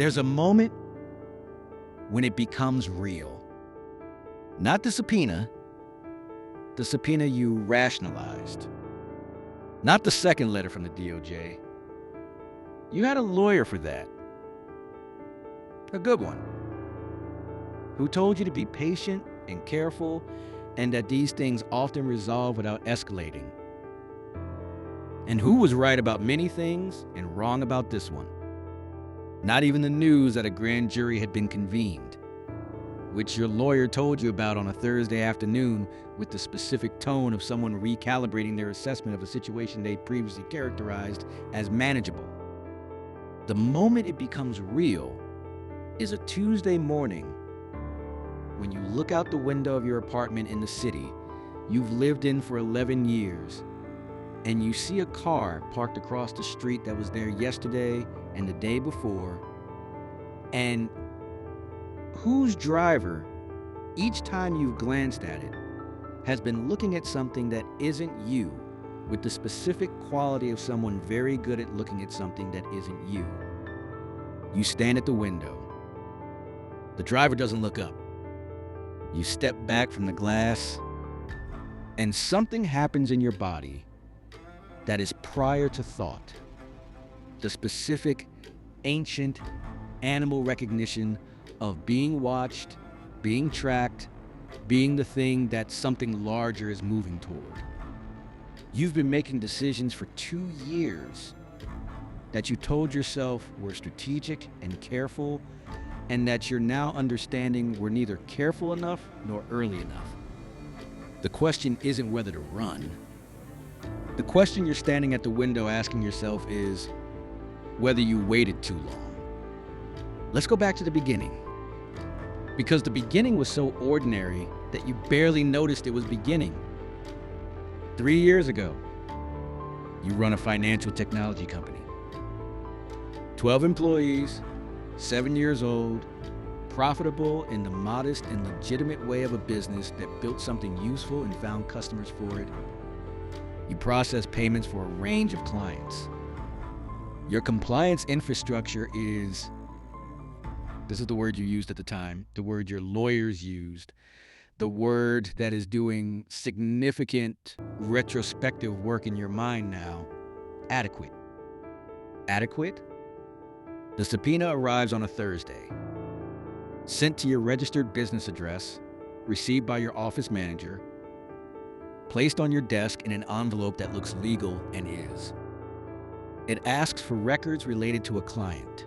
There's a moment when it becomes real. Not the subpoena you rationalized. Not the second letter from the DOJ. You had a lawyer for that. A good one. Who told you to be patient and careful and that these things often resolve without escalating. And who was right about many things and wrong about this one. Not even the news that a grand jury had been convened, which your lawyer told you about on a Thursday afternoon with the specific tone of someone recalibrating their assessment of a situation they previously characterized as manageable. The moment it becomes real is a Tuesday morning when you look out the window of your apartment in the city you've lived in for 11 years and you see a car parked across the street that was there yesterday and the day before, and whose driver, each time you've glanced at it, has been looking at something that isn't you with the specific quality of someone very good at looking at something that isn't you. You stand at the window. The driver doesn't look up. You step back from the glass, and something happens in your body that is prior to thought. The specific, ancient, animal recognition of being watched, being tracked, being the thing that something larger is moving toward. You've been making decisions for 2 years that you told yourself were strategic and careful, and that you're now understanding were neither careful enough nor early enough. The question isn't whether to run. The question you're standing at the window asking yourself is whether you waited too long. Let's go back to the beginning. Because the beginning was so ordinary that you barely noticed it was beginning. 3 years ago, you run a financial technology company. 12 employees, 7 years old, profitable in the modest and legitimate way of a business that built something useful and found customers for it. You process payments for a range of clients. Your compliance infrastructure is, this is the word you used at the time, the word your lawyers used, the word that is doing significant retrospective work in your mind now, adequate. Adequate? The subpoena arrives on a Thursday, sent to your registered business address, received by your office manager, placed on your desk in an envelope that looks legal and is. It asks for records related to a client.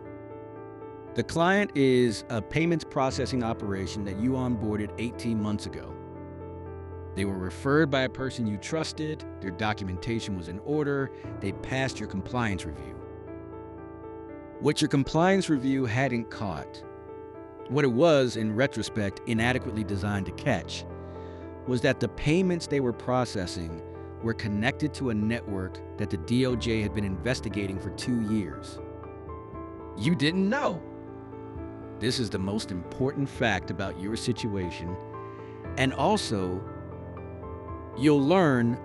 The client is a payments processing operation that you onboarded 18 months ago. They were referred by a person you trusted, their documentation was in order, they passed your compliance review. What your compliance review hadn't caught, what it was, in retrospect, inadequately designed to catch, was that the payments they were processing were connected to a network that the DOJ had been investigating for 2 years. You didn't know. This is the most important fact about your situation, and also, you'll learn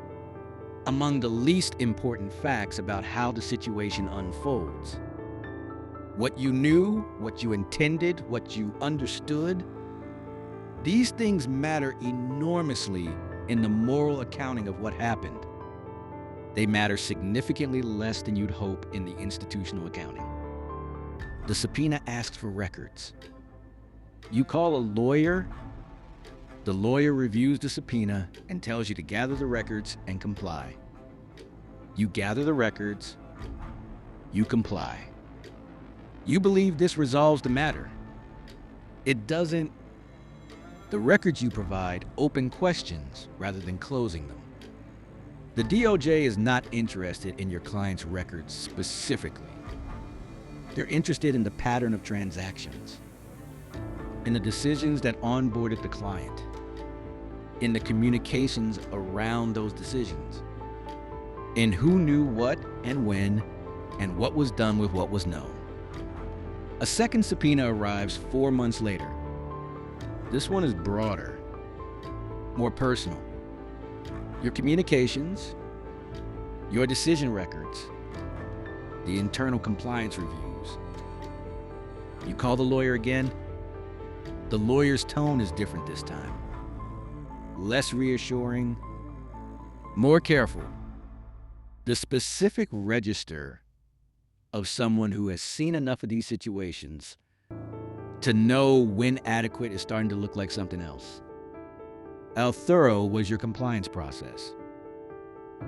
among the least important facts about how the situation unfolds. What you knew, what you intended, what you understood, these things matter enormously in the moral accounting of what happened. They matter significantly less than you'd hope in the institutional accounting. The subpoena asks for records. You call a lawyer, the lawyer reviews the subpoena and tells you to gather the records and comply. You gather the records, you comply. You believe this resolves the matter. It doesn't. The records you provide open questions rather than closing them. The DOJ is not interested in your client's records specifically. They're interested in the pattern of transactions, in the decisions that onboarded the client, in the communications around those decisions, in who knew what and when, and what was done with what was known. A second subpoena arrives 4 months later. This one is broader, more personal. Your communications, your decision records, the internal compliance reviews. You call the lawyer again. The lawyer's tone is different this time. Less reassuring, more careful. The specific register of someone who has seen enough of these situations to know when adequate is starting to look like something else. How thorough was your compliance process?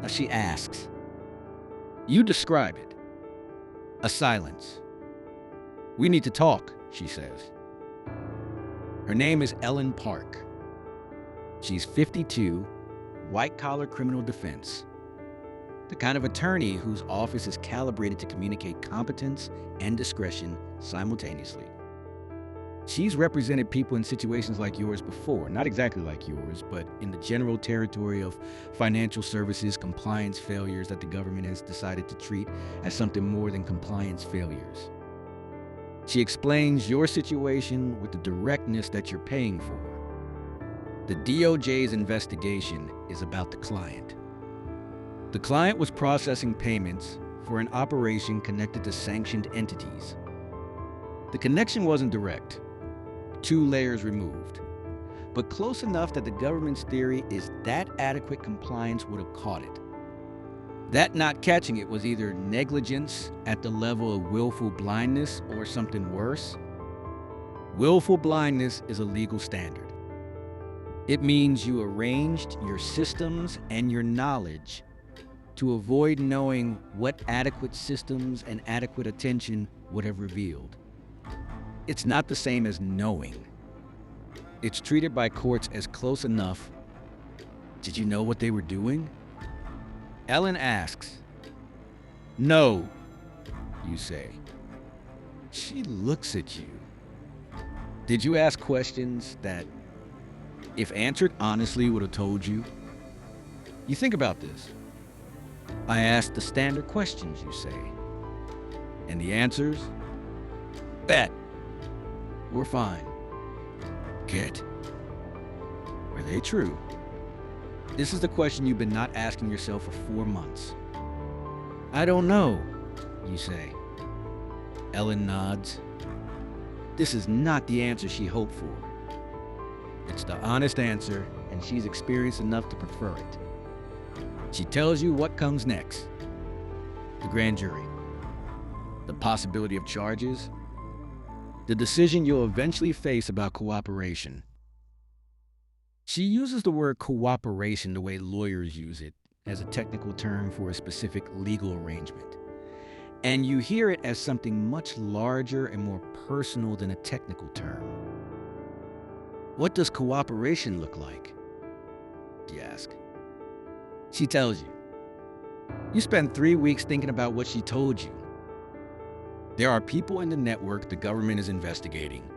Now she asks. You describe it. A silence. We need to talk, she says. Her name is Ellen Park. She's 52, white-collar criminal defense. The kind of attorney whose office is calibrated to communicate competence and discretion simultaneously. She's represented people in situations like yours before, not exactly like yours, but in the general territory of financial services compliance failures that the government has decided to treat as something more than compliance failures. She explains your situation with the directness that you're paying for. The DOJ's investigation is about the client. The client was processing payments for an operation connected to sanctioned entities. The connection wasn't direct, 2 layers removed, but close enough that the government's theory is that adequate compliance would have caught it. That not catching it was either negligence at the level of willful blindness or something worse. Willful blindness is a legal standard. It means you arranged your systems and your knowledge to avoid knowing what adequate systems and adequate attention would have revealed. It's not the same as knowing. It's treated by courts as close enough. Did you know what they were doing? Ellen asks. No, you say. She looks at you. Did you ask questions that, if answered honestly, would have told you? You think about this. I asked the standard questions, you say. And the answers? Bet. We're fine. Good. Were they true? This is the question you've been not asking yourself for 4 months. I don't know, you say. Ellen nods. This is not the answer she hoped for. It's the honest answer, and she's experienced enough to prefer it. She tells you what comes next. The grand jury. The possibility of charges. The decision you'll eventually face about cooperation. She uses the word cooperation the way lawyers use it, as a technical term for a specific legal arrangement. And you hear it as something much larger and more personal than a technical term. What does cooperation look like? You ask. She tells you. You spend 3 weeks thinking about what she told you. There are people in the network the government is investigating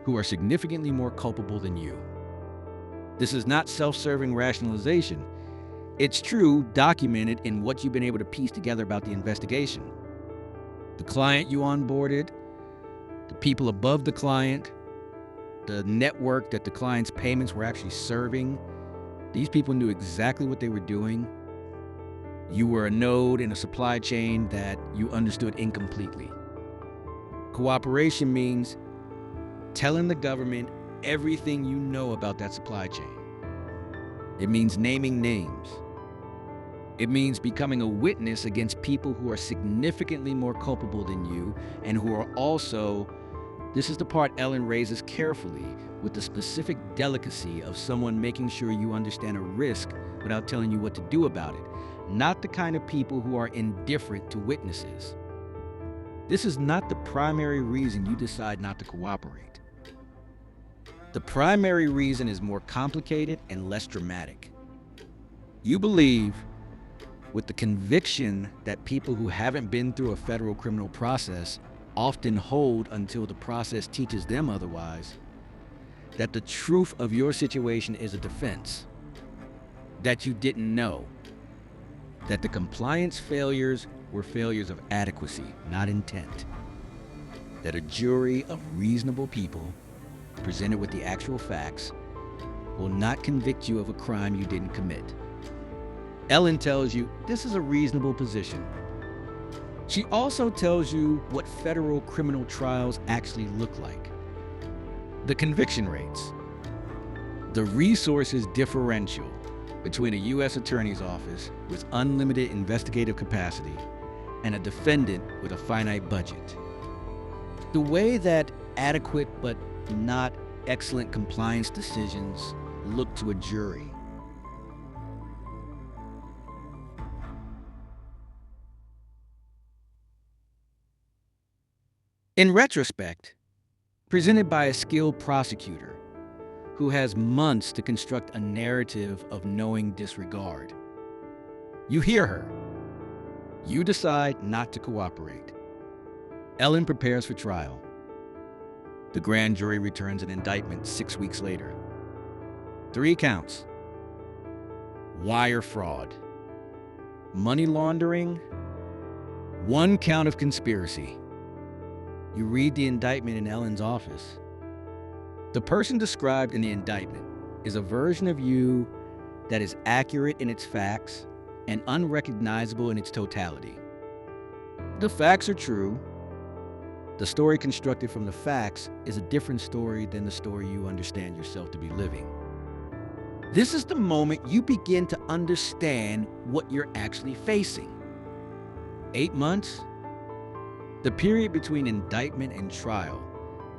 who are significantly more culpable than you. This is not self-serving rationalization. It's true, documented in what you've been able to piece together about the investigation. The client you onboarded, the people above the client, the network that the client's payments were actually serving. These people knew exactly what they were doing. You were a node in a supply chain that you understood incompletely. Cooperation means telling the government everything you know about that supply chain. It means naming names. It means becoming a witness against people who are significantly more culpable than you and who are also, this is the part Ellen raises carefully, with the specific delicacy of someone making sure you understand a risk without telling you what to do about it, not the kind of people who are indifferent to witnesses. This is not the primary reason you decide not to cooperate. The primary reason is more complicated and less dramatic. You believe, with the conviction that people who haven't been through a federal criminal process often hold until the process teaches them otherwise, that the truth of your situation is a defense, that you didn't know, that the compliance failures were failures of adequacy, not intent, that a jury of reasonable people presented with the actual facts will not convict you of a crime you didn't commit. Ellen tells you this is a reasonable position. She also tells you what federal criminal trials actually look like, the conviction rates, the resources differential between a U.S. attorney's office with unlimited investigative capacity and a defendant with a finite budget. The way that adequate but not excellent compliance decisions look to a jury. In retrospect, presented by a skilled prosecutor who has months to construct a narrative of knowing disregard. You hear her. You decide not to cooperate. Ellen prepares for trial. The grand jury returns an indictment 6 weeks later. 3 counts: wire fraud, money laundering, 1 count of conspiracy. You read the indictment in Ellen's office. The person described in the indictment is a version of you that is accurate in its facts and unrecognizable in its totality. The facts are true. The story constructed from the facts is a different story than the story you understand yourself to be living. This is the moment you begin to understand what you're actually facing. 8 months? The period between indictment and trial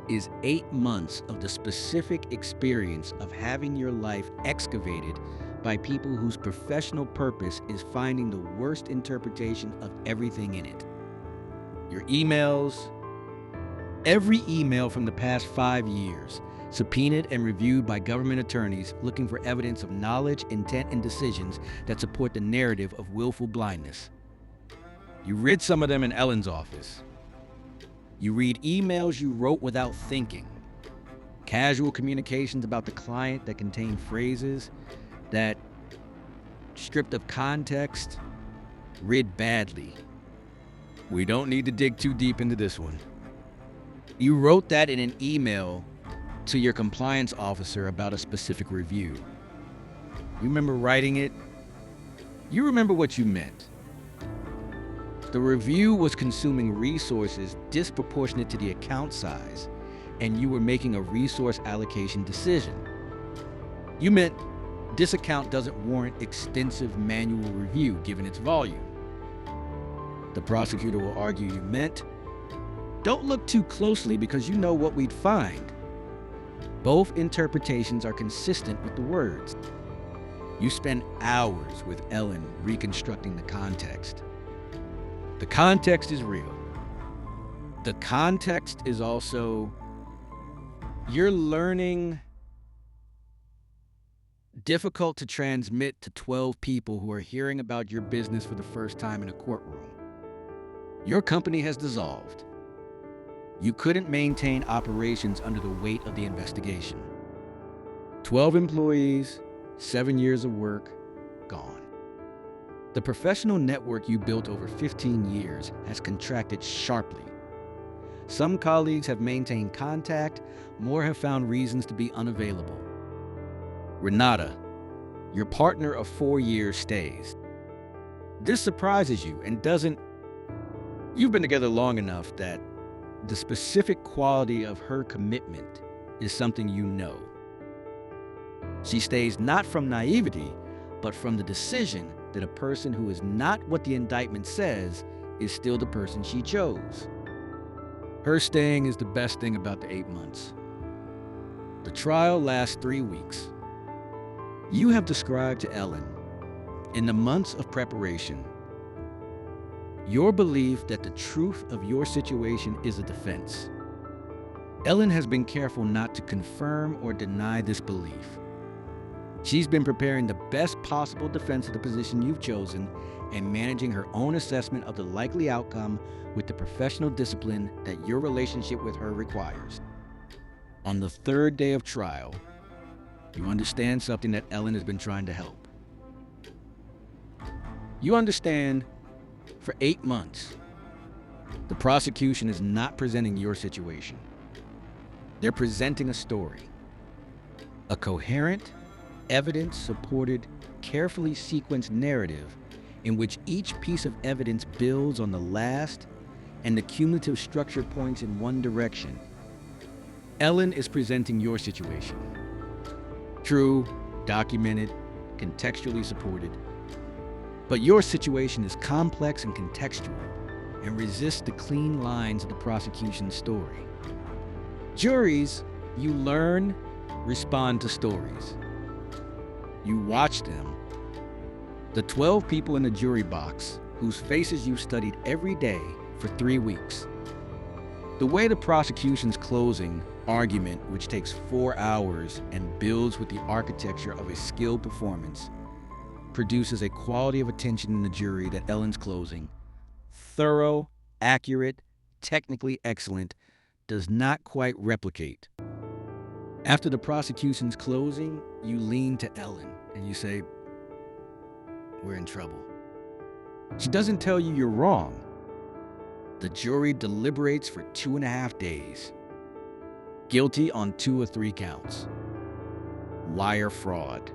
is 8 months of the specific experience of having your life excavated by people whose professional purpose is finding the worst interpretation of everything in it. Your emails, every email from the past 5 years, subpoenaed and reviewed by government attorneys looking for evidence of knowledge, intent, and decisions that support the narrative of willful blindness. You read some of them in Ellen's office. You read emails you wrote without thinking, casual communications about the client that contain phrases that, stripped of context, read badly. We don't need to dig too deep into this one. You wrote that in an email to your compliance officer about a specific review. You remember writing it? You remember what you meant. The review was consuming resources disproportionate to the account size, and you were making a resource allocation decision. You meant this account doesn't warrant extensive manual review given its volume. The prosecutor will argue you meant, don't look too closely because you know what we'd find. Both interpretations are consistent with the words. You spend hours with Ellen reconstructing the context. The context is real. The context is also, you're learning difficult to transmit to 12 people who are hearing about your business for the first time in a courtroom. Your company has dissolved. You couldn't maintain operations under the weight of the investigation. 12 employees, 7 years of work, gone. The professional network you built over 15 years has contracted sharply. Some colleagues have maintained contact, more have found reasons to be unavailable. Renata, your partner of 4 years, stays. This surprises you and doesn't. You've been together long enough that the specific quality of her commitment is something you know. She stays not from naivety, but from the decision that a person who is not what the indictment says is still the person she chose. Her staying is the best thing about the 8 months. The trial lasts 3 weeks. You have described to Ellen, in the months of preparation, your belief that the truth of your situation is a defense. Ellen has been careful not to confirm or deny this belief. She's been preparing the best possible defense of the position you've chosen and managing her own assessment of the likely outcome with the professional discipline that your relationship with her requires. On the 3rd day of trial, you understand something that Ellen has been trying to help. You understand, for 8 months, the prosecution is not presenting your situation. They're presenting a story, a coherent, evidence-supported, carefully sequenced narrative in which each piece of evidence builds on the last and the cumulative structure points in one direction. Ellen is presenting your situation. True, documented, contextually supported. But your situation is complex and contextual and resists the clean lines of the prosecution's story. Juries, you learn, respond to stories. You watch them. The 12 people in the jury box whose faces you've studied every day for 3 weeks. The way the prosecution's closing argument, which takes 4 hours and builds with the architecture of a skilled performance, produces a quality of attention in the jury that Ellen's closing, thorough, accurate, technically excellent, does not quite replicate. After the prosecution's closing, you lean to Ellen and you say, "We're in trouble." She doesn't tell you you're wrong. The jury deliberates for 2.5 days. Guilty on 2 or 3 counts. Wire fraud.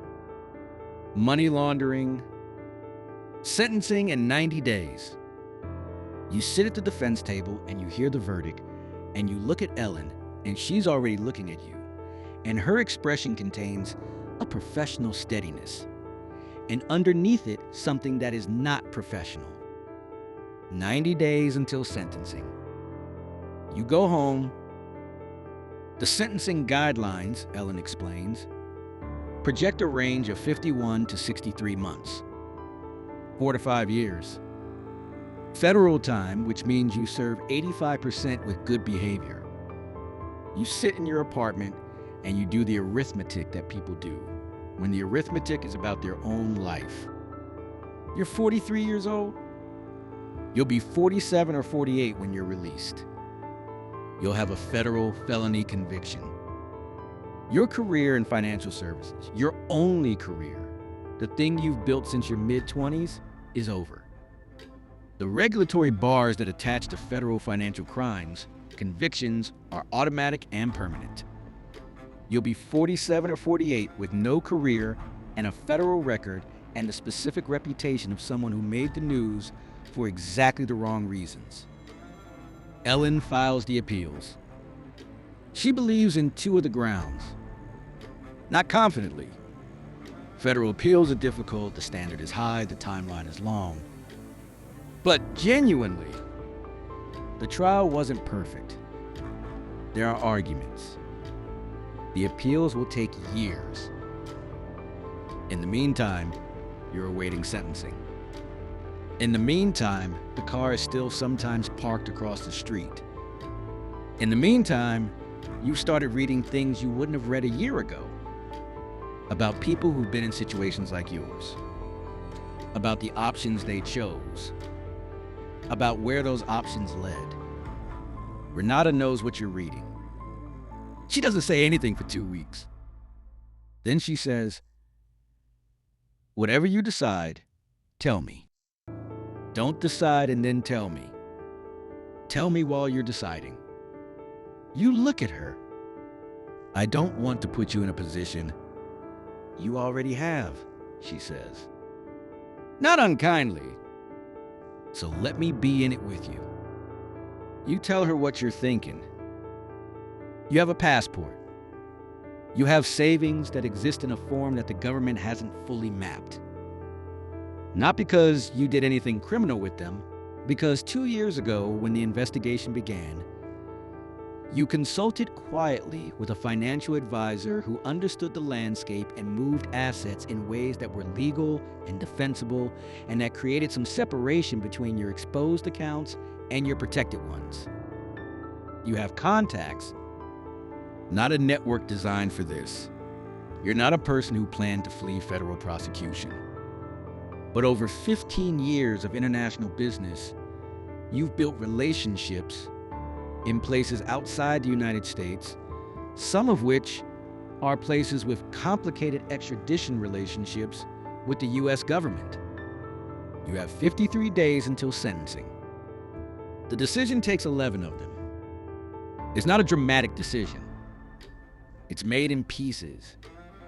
Money laundering. Sentencing in 90 days. You sit at the defense table and you hear the verdict, and you look at Ellen, and she's already looking at you, and her expression contains a professional steadiness, and underneath it, something that is not professional. 90 days until sentencing. You go home. The sentencing guidelines, Ellen explains, project a range of 51 to 63 months, 4 to 5 years. Federal time, which means you serve 85% with good behavior. You sit in your apartment and you do the arithmetic that people do, when the arithmetic is about their own life. You're 43 years old. You'll be 47 or 48 when you're released. You'll have a federal felony conviction. Your career in financial services, your only career, the thing you've built since your mid-20s, is over. The regulatory bars that attach to federal financial crimes, convictions, are automatic and permanent. You'll be 47 or 48 with no career and a federal record and the specific reputation of someone who made the news for exactly the wrong reasons. Ellen files the appeals. She believes in 2 of the grounds. Not confidently. Federal appeals are difficult, the standard is high, the timeline is long. But genuinely, the trial wasn't perfect. There are arguments. The appeals will take years. In the meantime, you're awaiting sentencing. In the meantime, the car is still sometimes parked across the street. In the meantime, you started reading things you wouldn't have read a year ago about people who've been in situations like yours, about the options they chose, about where those options led. Renata knows what you're reading. She doesn't say anything for 2 weeks. Then she says, "Whatever you decide, tell me. Don't decide and then tell me. Tell me while you're deciding." You look at her. "I don't want to put you in a position you already have," she says. Not unkindly. "So let me be in it with you." You tell her what you're thinking. You have a passport. You have savings that exist in a form that the government hasn't fully mapped. Not because you did anything criminal with them, because 2 years ago, when the investigation began, you consulted quietly with a financial advisor who understood the landscape and moved assets in ways that were legal and defensible, and that created some separation between your exposed accounts and your protected ones. You have contacts, not a network designed for this. You're not a person who planned to flee federal prosecution. But over 15 years of international business, you've built relationships in places outside the United States, some of which are places with complicated extradition relationships with the US government. You have 53 days until sentencing. The decision takes 11 of them. It's not a dramatic decision. It's made in pieces.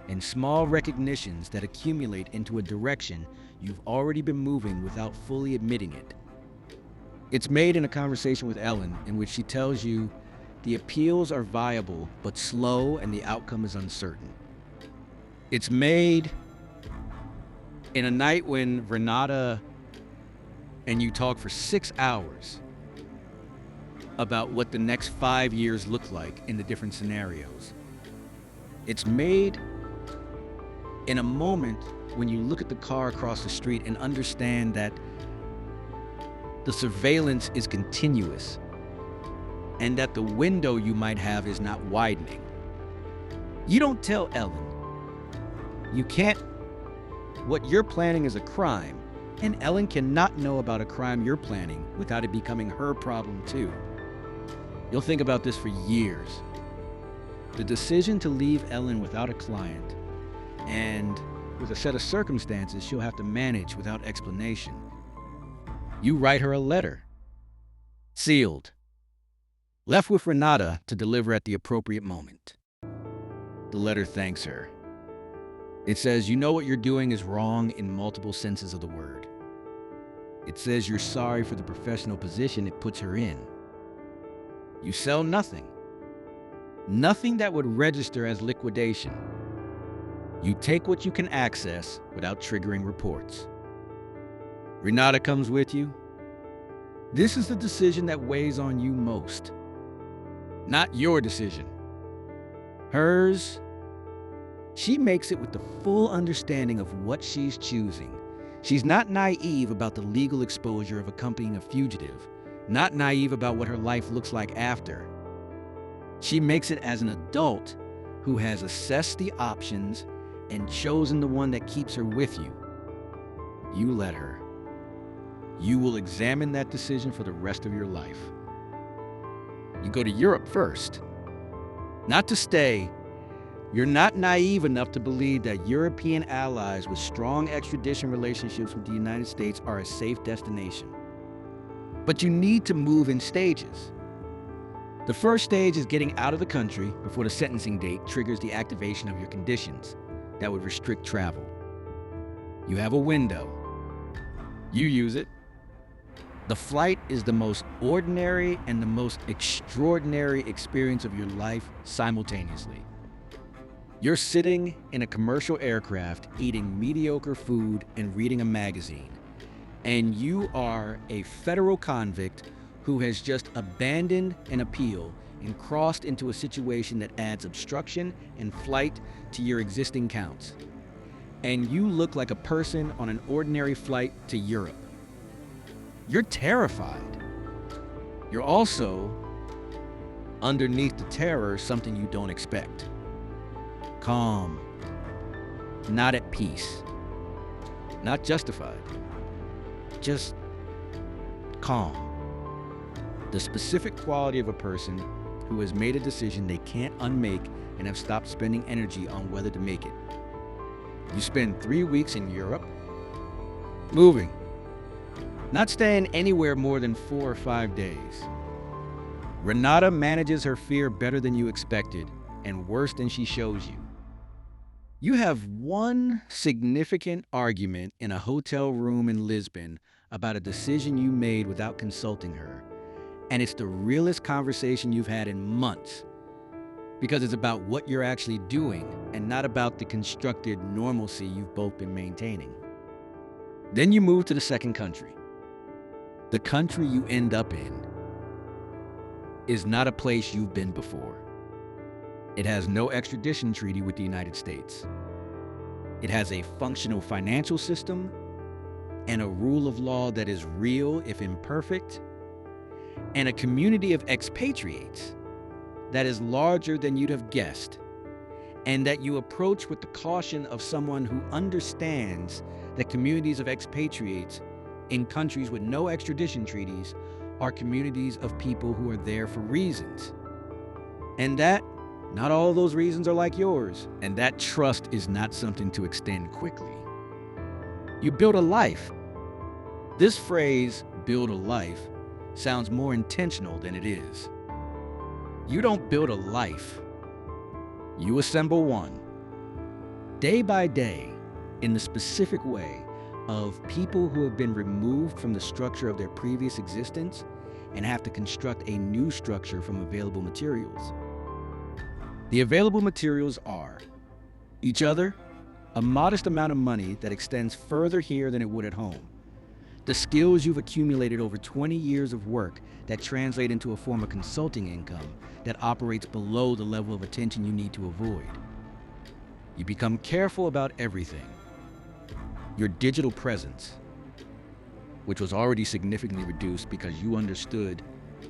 and small recognitions that accumulate into a direction you've already been moving without fully admitting it. It's made in a conversation with Ellen in which she tells you the appeals are viable but slow and the outcome is uncertain. It's made in a night when Renata and you talk for 6 hours about what the next 5 years look like in the different scenarios. It's made in a moment when you look at the car across the street and understand that the surveillance is continuous and that the window you might have is not widening. You don't tell Ellen. You can't. What you're planning is a crime, and Ellen cannot know about a crime you're planning without it becoming her problem too. You'll think about this for years. The decision to leave Ellen without a client and with a set of circumstances she'll have to manage without explanation. You write her a letter, sealed, left with Renata to deliver at the appropriate moment. The letter thanks her. It says you know what you're doing is wrong in multiple senses of the word. It says you're sorry for the professional position it puts her in. You sell nothing. Nothing that would register as liquidation. You take what you can access without triggering reports. Renata comes with you. This is the decision that weighs on you most. Not your decision. Hers. She makes it with the full understanding of what she's choosing. She's not naive about the legal exposure of accompanying a fugitive, not naive about what her life looks like after. She makes it as an adult who has assessed the options and chosen the one that keeps her with you. You let her. You will examine that decision for the rest of your life. You go to Europe first. Not to stay. You're not naive enough to believe that European allies with strong extradition relationships with the United States are a safe destination. But you need to move in stages. The first stage is getting out of the country before the sentencing date triggers the activation of your conditions that would restrict travel. You have a window. You use it. The flight is the most ordinary and the most extraordinary experience of your life simultaneously. You're sitting in a commercial aircraft, eating mediocre food and reading a magazine, and you are a federal convict who has just abandoned an appeal and crossed into a situation that adds obstruction and flight to your existing counts. And you look like a person on an ordinary flight to Europe. You're terrified. You're also, underneath the terror, something you don't expect. Calm. Not at peace. Not justified. Just calm. The specific quality of a person who has made a decision they can't unmake and have stopped spending energy on whether to make it. You spend 3 weeks in Europe, moving, not staying anywhere more than 4 or 5 days. Renata manages her fear better than you expected and worse than she shows you. You have one significant argument in a hotel room in Lisbon about a decision you made without consulting her, and it's the realest conversation you've had in months because it's about what you're actually doing and not about the constructed normalcy you've both been maintaining. Then you move to the second country. The country you end up in is not a place you've been before. It has no extradition treaty with the United States. It has a functional financial system and a rule of law that is real, if imperfect, and a community of expatriates that is larger than you'd have guessed, and that you approach with the caution of someone who understands that communities of expatriates in countries with no extradition treaties are communities of people who are there for reasons, and that not all of those reasons are like yours, and that trust is not something to extend quickly. You build a life. This phrase, build a life, sounds more intentional than it is. You don't build a life. You assemble one. day by day, in the specific way of people who have been removed from the structure of their previous existence and have to construct a new structure from available materials. The available materials are each other, a modest amount of money that extends further here than it would at home, the skills you've accumulated over 20 years of work that translate into a form of consulting income that operates below the level of attention you need to avoid. You become careful about everything. Your digital presence, which was already significantly reduced because you understood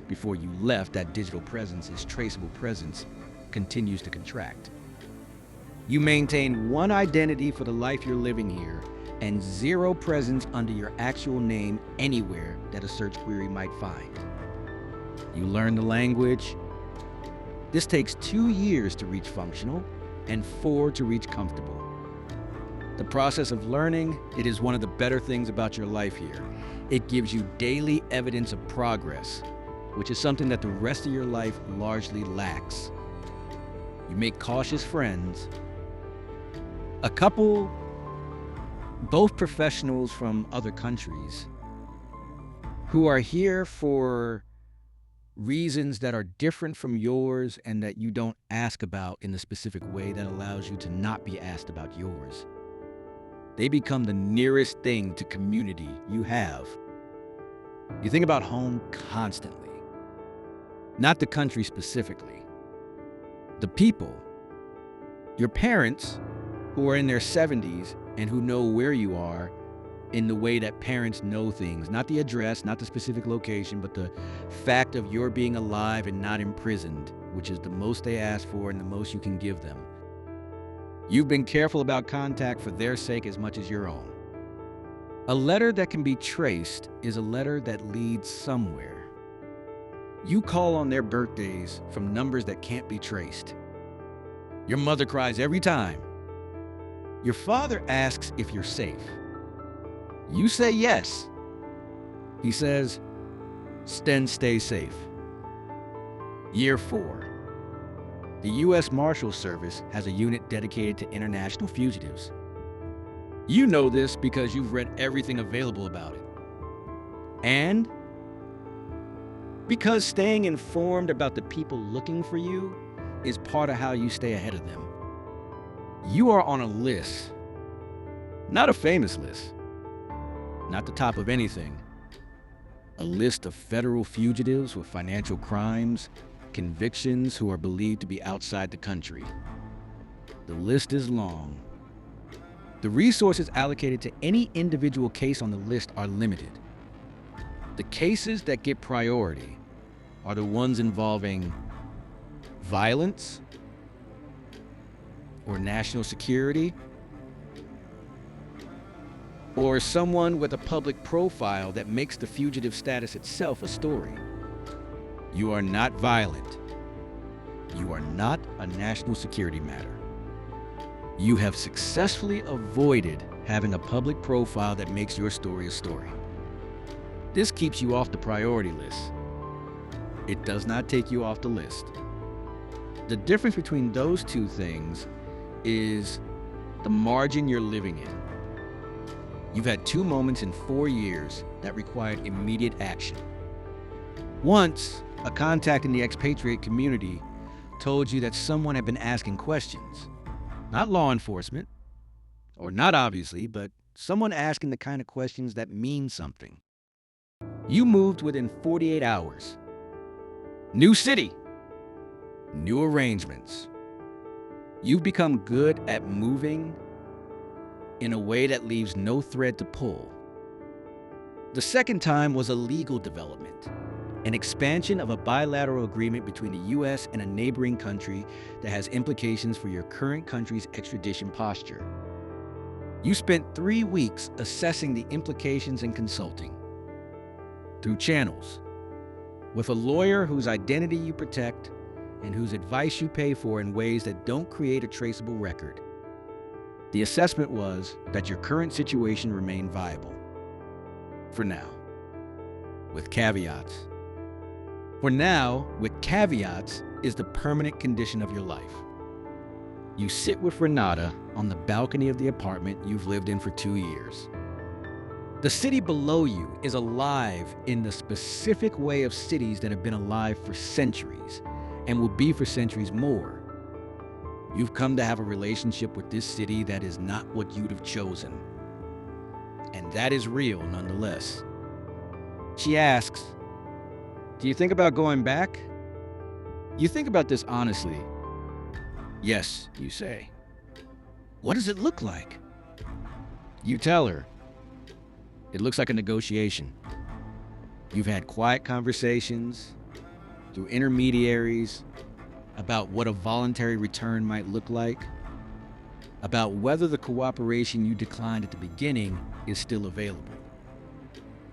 before you left that digital presence, traceable presence, continues to contract. You maintain one identity for the life you're living here and zero presence under your actual name anywhere that a search query might find. You learn the language. This takes 2 years to reach functional and 4 to reach comfortable. The process of learning, it is one of the better things about your life here. It gives you daily evidence of progress, which is something that the rest of your life largely lacks. You make cautious friends. A couple, both professionals from other countries, who are here for reasons that are different from yours and that you don't ask about in the specific way that allows you to not be asked about yours. They become the nearest thing to community you have. You think about home constantly, not the country specifically. The people, your parents who are in their 70s and who know where you are in the way that parents know things, not the address, not the specific location, but the fact of your being alive and not imprisoned, which is the most they ask for and the most you can give them. You've been careful about contact for their sake as much as your own. A letter that can be traced is a letter that leads somewhere. You call on their birthdays from numbers that can't be traced. Your mother cries every time. Your father asks if you're safe. You say yes. He says, then stay safe. Year 4. The U.S. Marshal Service has a unit dedicated to international fugitives. You know this because you've read everything available about it. And because staying informed about the people looking for you is part of how you stay ahead of them. You are on a list, not a famous list, not the top of anything, a list of federal fugitives with financial crimes, convictions who are believed to be outside the country. The list is long. The resources allocated to any individual case on the list are limited. The cases that get priority are the ones involving violence or national security, or someone with a public profile that makes the fugitive status itself a story. You are not violent. You are not a national security matter. You have successfully avoided having a public profile that makes your story a story. This keeps you off the priority list. It does not take you off the list. The difference between those two things is the margin you're living in. You've had 2 moments in 4 years that required immediate action. Once, a contact in the expatriate community told you that someone had been asking questions. Not law enforcement, or not obviously, but someone asking the kind of questions that mean something. You moved within 48 hours. New city, new arrangements. You've become good at moving in a way that leaves no thread to pull. The second time was a legal development, an expansion of a bilateral agreement between the U.S. and a neighboring country that has implications for your current country's extradition posture. You spent 3 weeks assessing the implications and consulting through channels with a lawyer whose identity you protect and whose advice you pay for in ways that don't create a traceable record. The assessment was that your current situation remained viable. For now, with caveats. For now, with caveats, is the permanent condition of your life. You sit with Renata on the balcony of the apartment you've lived in for 2 years. The city below you is alive in the specific way of cities that have been alive for centuries and will be for centuries more. You've come to have a relationship with this city that is not what you'd have chosen. And that is real nonetheless. She asks, "Do you think about going back?" You think about this honestly. "Yes," you say. "What does it look like?" You tell her. It looks like a negotiation. You've had quiet conversations through intermediaries about what a voluntary return might look like, about whether the cooperation you declined at the beginning is still available,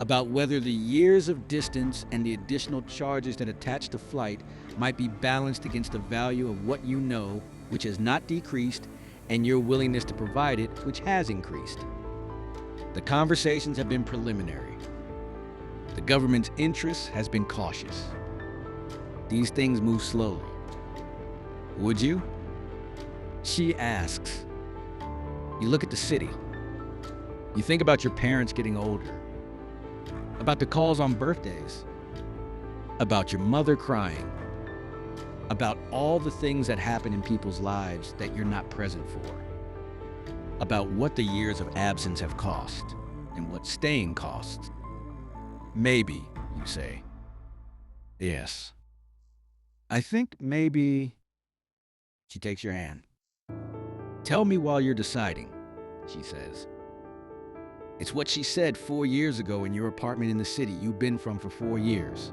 about whether the years of distance and the additional charges that attach to flight might be balanced against the value of what you know, which has not decreased, and your willingness to provide it, which has increased. The conversations have been preliminary. The government's interest has been cautious. These things move slowly. Would you? She asks. You look at the city. You think about your parents getting older, about the calls on birthdays, about your mother crying, about all the things that happen in people's lives that you're not present for, about what the years of absence have cost and what staying costs. Maybe, you say. Yes. I think maybe. She takes your hand. Tell me while you're deciding, she says. It's what she said 4 years ago in your apartment in the city you've been from for 4 years.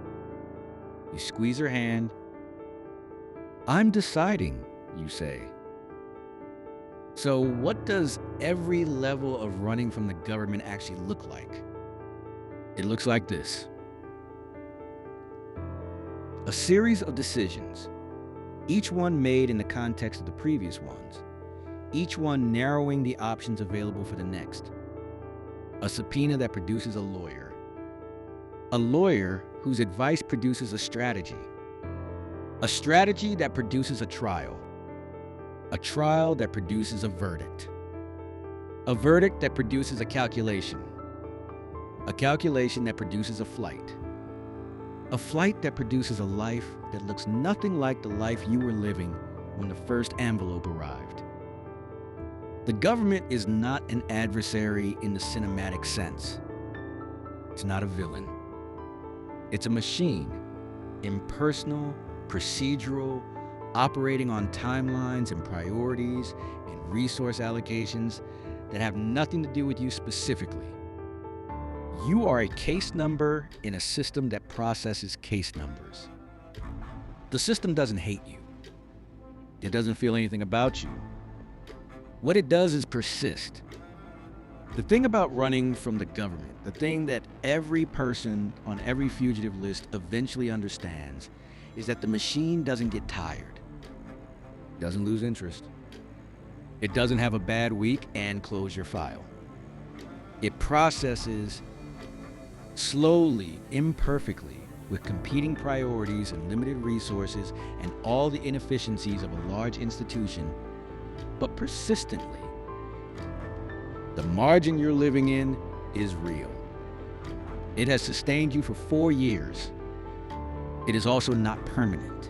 You squeeze her hand. I'm deciding, you say. So what does every level of running from the government actually look like? It looks like this. A series of decisions, each one made in the context of the previous ones, each one narrowing the options available for the next. A subpoena that produces a lawyer whose advice produces a strategy that produces a trial that produces a verdict that produces a calculation that produces a flight that produces a life that looks nothing like the life you were living when the first envelope arrived. The government is not an adversary in the cinematic sense. It's not a villain. It's a machine, impersonal, procedural, operating on timelines and priorities and resource allocations that have nothing to do with you specifically. You are a case number in a system that processes case numbers. The system doesn't hate you. It doesn't feel anything about you. What it does is persist. The thing about running from the government, the thing that every person on every fugitive list eventually understands, is that the machine doesn't get tired. It doesn't lose interest. It doesn't have a bad week and close your file. It processes slowly, imperfectly, with competing priorities and limited resources and all the inefficiencies of a large institution, but persistently. The margin you're living in is real. It has sustained you for 4 years. It is also not permanent.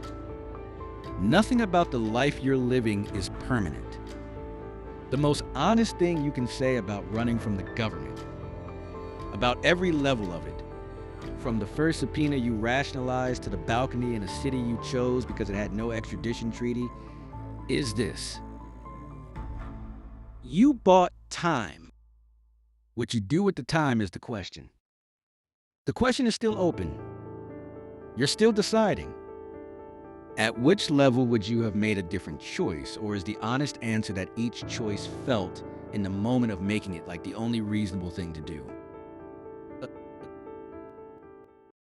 Nothing about the life you're living is permanent. The most honest thing you can say about running from the government, about every level of it, from the first subpoena you rationalized to the balcony in a city you chose because it had no extradition treaty, is this. You bought time. What you do with the time is the question. The question is still open. You're still deciding. At which level would you have made a different choice, or is the honest answer that each choice felt in the moment of making it like the only reasonable thing to do?